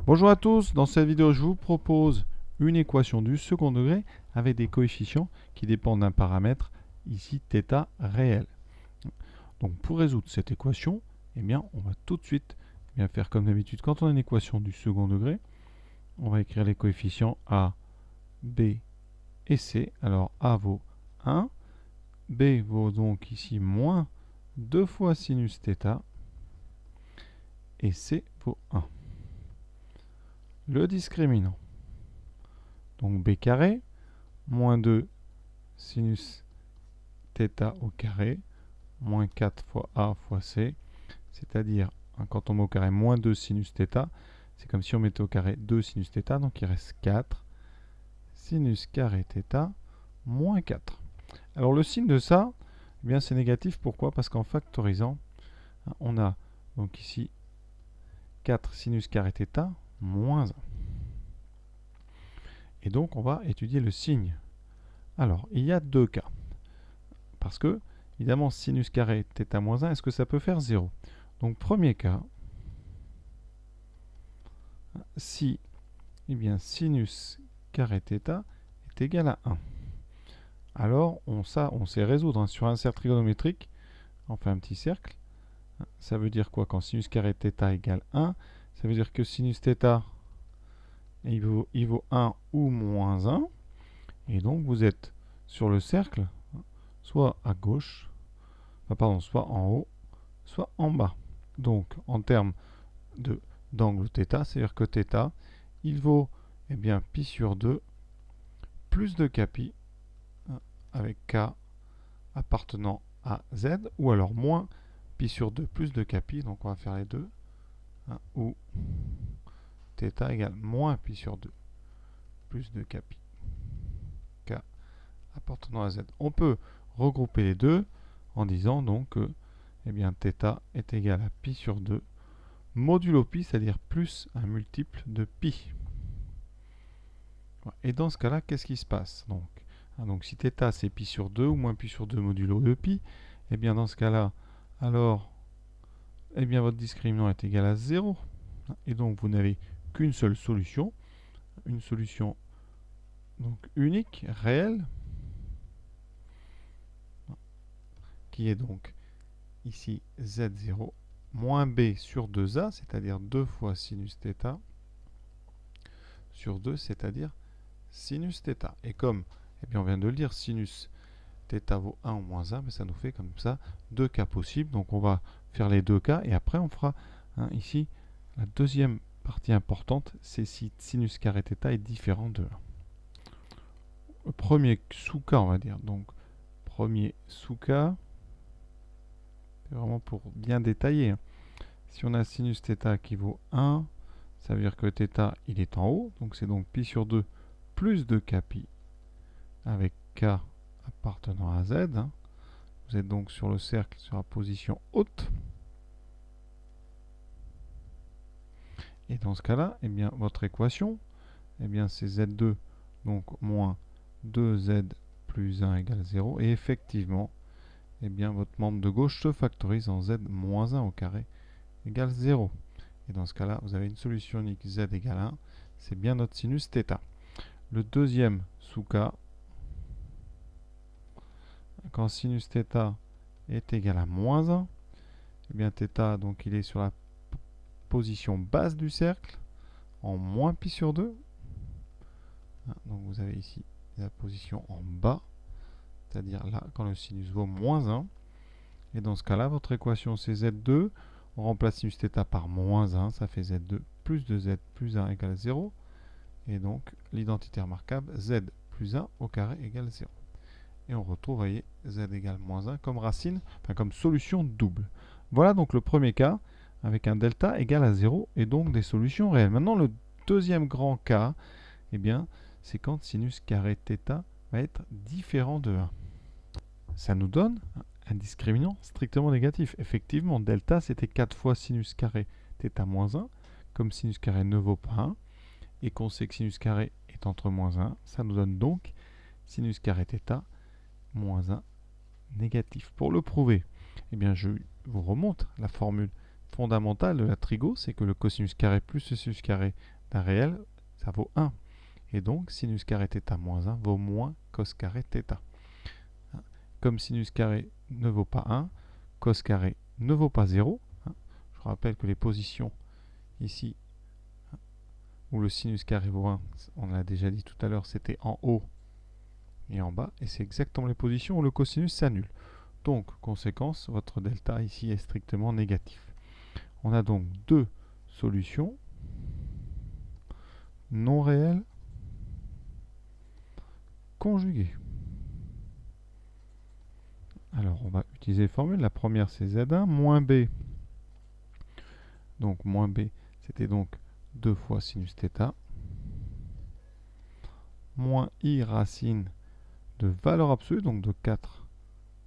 Bonjour à tous, dans cette vidéo je vous propose une équation du second degré avec des coefficients qui dépendent d'un paramètre, ici θ réel. Donc pour résoudre cette équation, eh bien, on va tout de suite faire comme d'habitude. Quand on a une équation du second degré, on va écrire les coefficients A, B et C. Alors A vaut 1, B vaut donc ici moins 2 fois sinus θ et C vaut 1. Le discriminant, donc b carré, moins 2 sinus θ au carré, moins 4 fois a fois c, c'est-à-dire, quand on met au carré moins 2 sinus θ, c'est comme si on mettait au carré 2 sinus θ, donc il reste 4 sinus carré θ moins 4. Alors le signe de ça, eh bien c'est négatif, pourquoi? Parce qu'en factorisant, on a donc ici 4 sinus carré θ moins 1. Et donc, on va étudier le signe. Alors, il y a deux cas. Parce que, évidemment, sinus carré θ moins 1, est-ce que ça peut faire 0? Donc, premier cas, si sinus carré θ est égal à 1. Alors, on sait résoudre sur un cercle trigonométrique. On fait un petit cercle. Ça veut dire quoi? Quand sinus carré θ égale 1, ça veut dire que sinus θ, il vaut 1 ou moins 1. Et donc, vous êtes sur le cercle, soit à gauche, soit en haut, soit en bas. Donc, en termes d'angle θ, c'est-à-dire que θ, il vaut pi sur 2 plus de kpi avec k appartenant à z, ou alors moins pi sur 2 plus de kpi, donc on va faire les deux, ou θ égale moins pi sur 2 plus de kpi, k appartenant à z. On peut regrouper les deux en disant donc que θ est égal à pi sur 2 modulo pi, c'est-à-dire plus un multiple de pi. Et dans ce cas-là, qu'est-ce qui se passe? Donc si θ c'est pi sur 2 ou moins pi sur 2 modulo de pi, et bien dans ce cas-là, alors votre discriminant est égal à 0. Et donc vous n'avez qu'une seule solution, une solution donc unique, réelle, qui est donc ici z0 moins b sur 2a, c'est-à-dire 2 fois sinus θ, sur 2, c'est-à-dire sinus θ. Et comme on vient de le dire, sinus θ vaut 1 ou moins 1, mais ça nous fait comme ça deux cas possibles. Donc on va faire les deux cas et après on fera ici la deuxième partie importante, c'est si sinus carré θ est différent de 1. Le premier sous-cas, on va dire. Donc premier sous-cas, c'est vraiment pour bien détailler. Si on a sinus θ qui vaut 1, ça veut dire que θ il est en haut, donc c'est donc pi sur 2 plus de kpi avec k appartenant à z. Vous êtes donc sur le cercle sur la position haute. Et dans ce cas-là, votre équation, c'est z2, donc moins 2z plus 1 égale 0. Et effectivement, votre membre de gauche se factorise en z moins 1 au carré égale 0. Et dans ce cas-là, vous avez une solution unique z égale 1. C'est bien notre sinus θ. Le deuxième sous-cas, quand sinus θ est égal à moins 1, θ, donc il est sur la position basse du cercle, en moins pi sur 2. Donc vous avez ici la position en bas, c'est-à-dire là, quand le sinus vaut moins 1. Et dans ce cas-là, votre équation c'est z2, on remplace sinus θ par moins 1, ça fait z2 plus 2z plus 1 égale 0. Et donc, l'identité remarquable, z plus 1 au carré égale 0. Et on retrouve, vous voyez, z égale moins 1 comme racine, comme solution double. Voilà donc le premier cas, avec un delta égal à 0, et donc des solutions réelles. Maintenant, le deuxième grand cas, c'est quand sinus carré θ va être différent de 1. Ça nous donne un discriminant strictement négatif. Effectivement, delta, c'était 4 fois sinus carré θ moins 1, comme sinus carré ne vaut pas 1, et qu'on sait que sinus carré est entre moins 1, ça nous donne donc sinus carré θ moins 1 négatif. Pour le prouver, je vous remonte la formule fondamentale de la trigo, c'est que le cosinus carré plus le sinus carré d'un réel, ça vaut 1. Et donc, sinus carré θ moins 1 vaut moins cos carré θ. Comme sinus carré ne vaut pas 1, cos carré ne vaut pas 0. Je rappelle que les positions ici, où le sinus carré vaut 1, on l'a déjà dit tout à l'heure, c'était en haut et en bas. Et c'est exactement les positions où le cosinus s'annule. Donc, conséquence, votre delta ici est strictement négatif. On a donc deux solutions non réelles conjuguées. Alors, on va utiliser les formules. La première, c'est Z1 moins B. Donc, moins B, c'était donc 2 fois sinus θ. Moins I racine de valeur absolue, donc de 4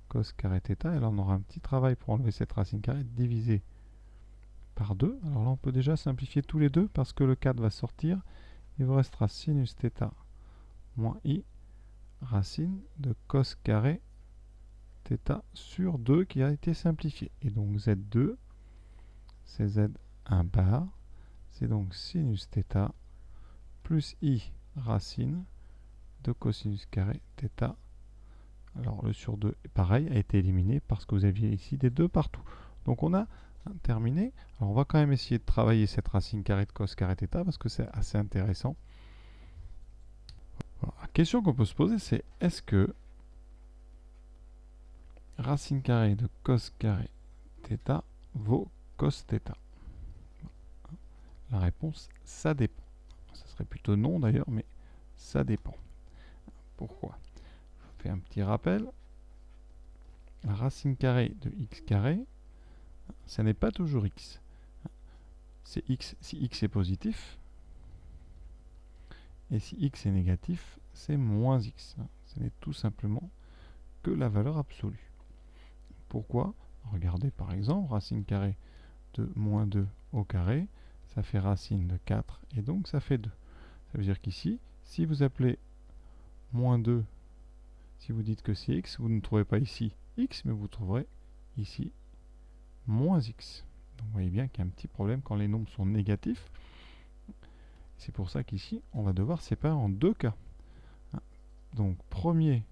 cos carré θ. Et là, on aura un petit travail pour enlever cette racine carrée divisée par 2. Alors là, on peut déjà simplifier tous les deux parce que le 4 va sortir. Il vous restera sinus θ moins I racine de cos carré θ sur 2 qui a été simplifié. Et donc Z2, c'est Z1 bar. C'est donc sinus θ plus I racine de cosinus carré θ. Alors le sur 2, pareil, a été éliminé parce que vous aviez ici des 2 partout. Donc on a terminé. Alors on va quand même essayer de travailler cette racine carrée de cos carré θ parce que c'est assez intéressant. Alors, la question qu'on peut se poser, c'est est-ce que racine carrée de cos carré θ vaut cos θ? La réponse, ça dépend. Ça serait plutôt non d'ailleurs, mais ça dépend. Pourquoi? Je fais un petit rappel. La racine carrée de x carré, ça n'est pas toujours x. C'est x si x est positif. Et si x est négatif, c'est moins x. Ce n'est tout simplement que la valeur absolue. Pourquoi? Regardez par exemple, racine carrée de moins 2 au carré, ça fait racine de 4 et donc ça fait 2. Ça veut dire qu'ici, si vous appelez moins 2, si vous dites que c'est x, vous ne trouvez pas ici x, mais vous trouverez ici moins x. Donc vous voyez bien qu'il y a un petit problème quand les nombres sont négatifs. C'est pour ça qu'ici, on va devoir séparer en deux cas. Donc premier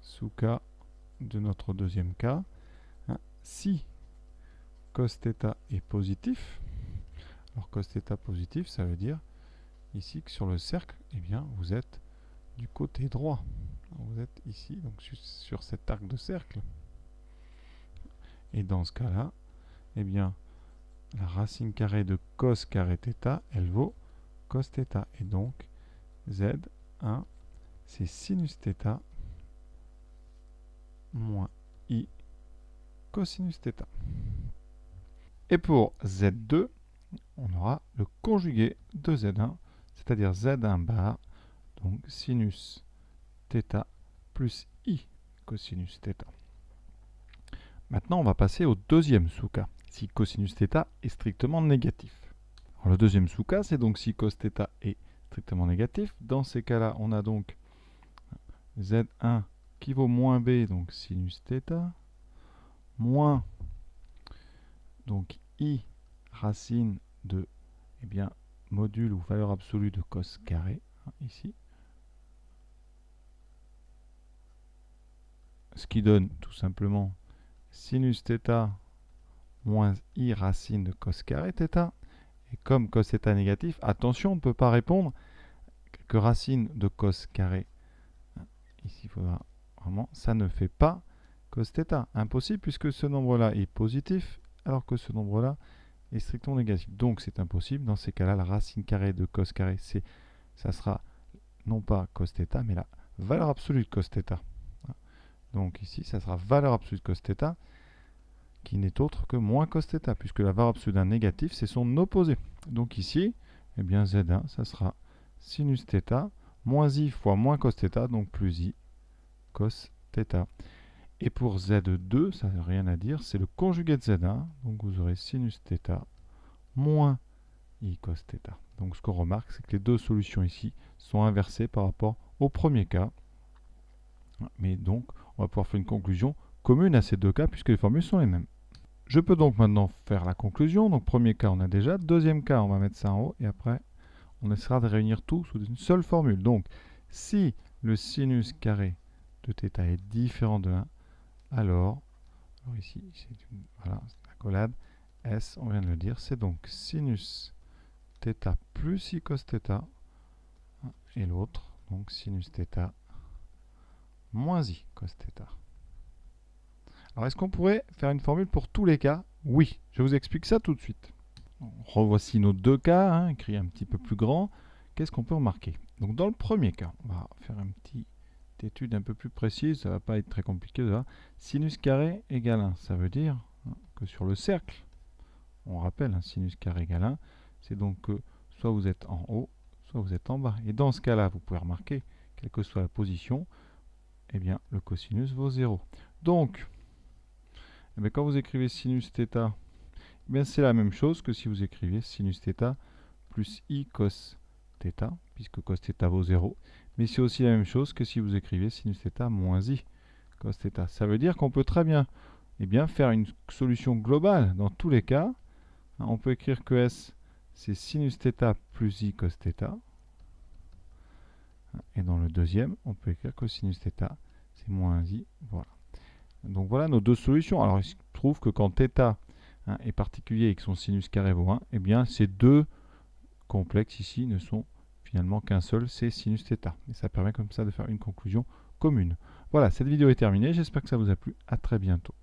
sous-cas de notre deuxième cas, si cos θ est positif, alors cos θ positif, ça veut dire ici que sur le cercle, eh bien, vous êtes du côté droit. Vous êtes ici, donc sur cet arc de cercle. Et dans ce cas-là, eh bien, la racine carrée de cos carré θ, elle vaut cos θ. Et donc, Z1, c'est sinus θ moins I cosinus θ. Et pour Z2, on aura le conjugué de Z1, c'est-à-dire Z1 bar, donc sinus θ plus I cosinus θ. Maintenant, on va passer au deuxième sous-cas, si cosinus θ est strictement négatif. Alors, le deuxième sous-cas, c'est donc si cos θ est strictement négatif. Dans ces cas-là, on a donc Z1 qui vaut moins B, donc sinus θ, moins donc I racine de module ou valeur absolue de cos carré, ici. Ce qui donne tout simplement sinus θ moins I racine de cos carré θ. Et comme cos θ est négatif, attention, on ne peut pas répondre que racine de cos carré. Ici, il faudra vraiment, ça ne fait pas cos θ. Impossible puisque ce nombre-là est positif alors que ce nombre-là est strictement négatif. Donc c'est impossible. Dans ces cas-là, la racine carrée de cos carré, ça sera non pas cos θ, mais la valeur absolue de cos θ. Donc ici, ça sera valeur absolue de cos θ qui n'est autre que moins cos θ, puisque la valeur absolue d'un négatif, c'est son opposé. Donc ici, eh bien Z1, ça sera sinus θ moins I fois moins cos θ, donc plus I cos θ. Et pour Z2, ça n'a rien à dire, c'est le conjugué de Z1, donc vous aurez sinus θ moins I cos θ. Donc ce qu'on remarque, c'est que les deux solutions ici sont inversées par rapport au premier cas. Mais donc, on va pouvoir faire une conclusion commune à ces deux cas, puisque les formules sont les mêmes. Je peux donc maintenant faire la conclusion. Donc premier cas, on a déjà. Deuxième cas, on va mettre ça en haut. Et après, on essaiera de réunir tout sous une seule formule. Donc, si le sinus carré de θ est différent de 1, alors ici, voilà, l'accolade, S, on vient de le dire, c'est donc sinus θ plus I cos θ, et l'autre, donc sinus θ moins I cos θ. Alors, est-ce qu'on pourrait faire une formule pour tous les cas? Oui, je vous explique ça tout de suite. Revoici nos deux cas, écrits un petit peu plus grand. Qu'est-ce qu'on peut remarquer? Donc, dans le premier cas, on va faire une petite étude un peu plus précise, ça ne va pas être très compliqué. Là. Sinus carré égale 1, ça veut dire que sur le cercle, on rappelle, sinus carré égale 1, c'est donc que soit vous êtes en haut, soit vous êtes en bas. Et dans ce cas-là, vous pouvez remarquer, quelle que soit la position, eh bien, le cosinus vaut 0. Donc, eh bien, quand vous écrivez sinus θ, eh bien, c'est la même chose que si vous écriviez sinus θ plus I cos θ, puisque cos θ vaut 0. Mais c'est aussi la même chose que si vous écriviez sinus θ moins I cos θ. Ça veut dire qu'on peut très bien, faire une solution globale dans tous les cas. On peut écrire que S, c'est sinus θ plus I cos θ. Et dans le deuxième, on peut écrire que sinus θ, c'est moins I. Voilà. Donc voilà nos deux solutions. Alors il se trouve que quand θ est particulier et que son sinus carré vaut 1, eh bien ces deux complexes ici ne sont finalement qu'un seul, c'est sinus θ. Et ça permet comme ça de faire une conclusion commune. Voilà, cette vidéo est terminée. J'espère que ça vous a plu. À très bientôt.